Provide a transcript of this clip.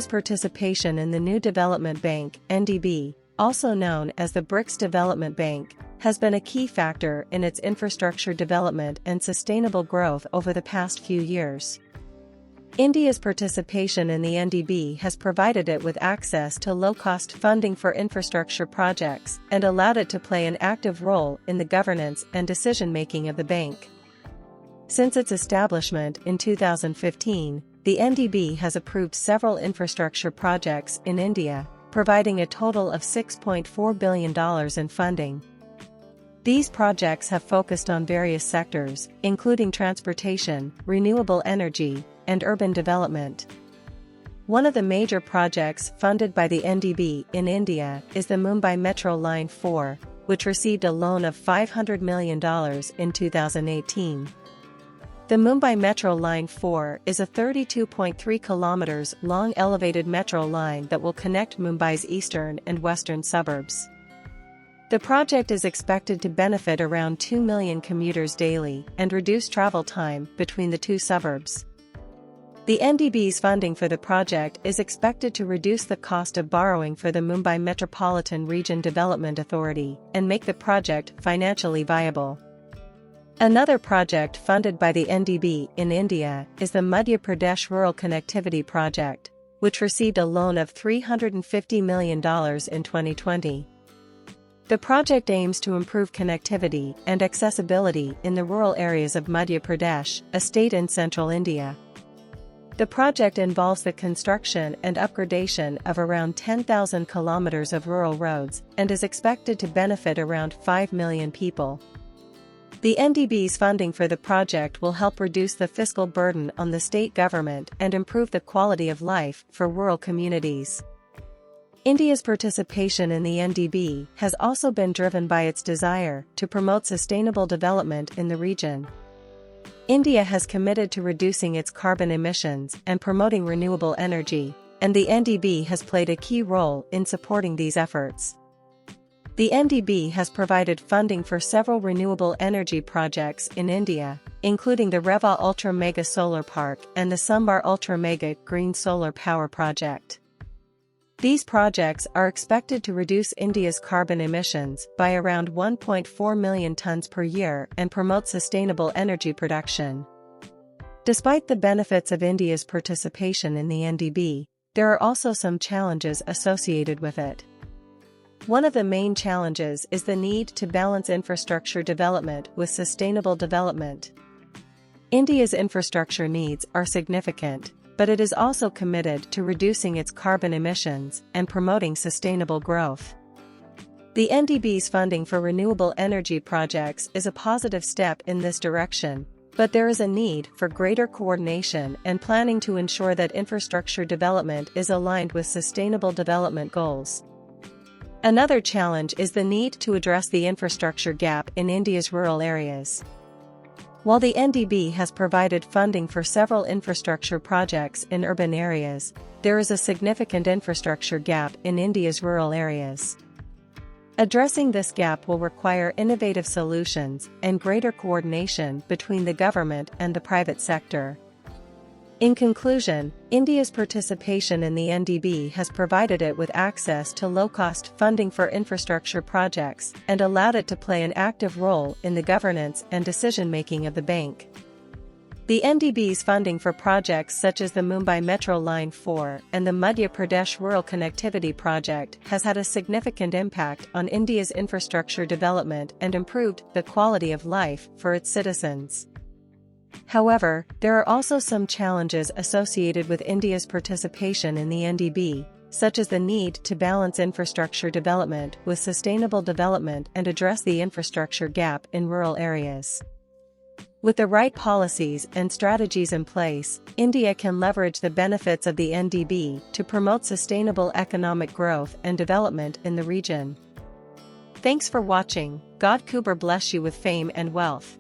participation in the New Development Bank (NDB), also known as the BRICS Development Bank, has been a key factor in its infrastructure development and sustainable growth over the past few years. India's participation in the NDB has provided it with access to low-cost funding for infrastructure projects and allowed it to play an active role in the governance and decision-making of the bank. Since its establishment in 2015, the NDB has approved several infrastructure projects in India, providing a total of $6.4 billion in funding. These projects have focused on various sectors, including transportation, renewable energy, and urban development. One of the major projects funded by the NDB in India is the Mumbai Metro Line 4, which received a loan of $500 million in 2018. The Mumbai Metro Line 4 is a 32.3 kilometers long elevated metro line that will connect Mumbai's eastern and western suburbs. The project is expected to benefit around 2 million commuters daily and reduce travel time between the two suburbs. The NDB's funding for the project is expected to reduce the cost of borrowing for the Mumbai Metropolitan Region Development Authority and make the project financially viable. Another project funded by the NDB in India is the Madhya Pradesh Rural Connectivity Project, which received a loan of $350 million in 2020. The project aims to improve connectivity and accessibility in the rural areas of Madhya Pradesh, a state in central India. The project involves the construction and upgradation of around 10,000 kilometers of rural roads and is expected to benefit around 5 million people. The NDB's funding for the project will help reduce the fiscal burden on the state government and improve the quality of life for rural communities. India's participation in the NDB has also been driven by its desire to promote sustainable development in the region. India has committed to reducing its carbon emissions and promoting renewable energy, and the NDB has played a key role in supporting these efforts. The NDB has provided funding for several renewable energy projects in India, including the Reva Ultra Mega Solar Park and the Sambar Ultra Mega Green Solar Power Project. These projects are expected to reduce India's carbon emissions by around 1.4 million tons per year and promote sustainable energy production. Despite the benefits of India's participation in the NDB, there are also some challenges associated with it. One of the main challenges is the need to balance infrastructure development with sustainable development. India's infrastructure needs are significant, but it is also committed to reducing its carbon emissions and promoting sustainable growth. The NDB's funding for renewable energy projects is a positive step in this direction, but there is a need for greater coordination and planning to ensure that infrastructure development is aligned with sustainable development goals. Another challenge is the need to address the infrastructure gap in India's rural areas. While the NDB has provided funding for several infrastructure projects in urban areas, there is a significant infrastructure gap in India's rural areas. Addressing this gap will require innovative solutions and greater coordination between the government and the private sector. In conclusion, India's participation in the NDB has provided it with access to low-cost funding for infrastructure projects and allowed it to play an active role in the governance and decision-making of the bank. The NDB's funding for projects such as the Mumbai Metro Line 4 and the Madhya Pradesh Rural Connectivity Project has had a significant impact on India's infrastructure development and improved the quality of life for its citizens. However, there are also some challenges associated with India's participation in the NDB, such as the need to balance infrastructure development with sustainable development and address the infrastructure gap in rural areas. With the right policies and strategies in place, India can leverage the benefits of the NDB to promote sustainable economic growth and development in the region. Thanks for watching. God Kuber bless you with fame and wealth.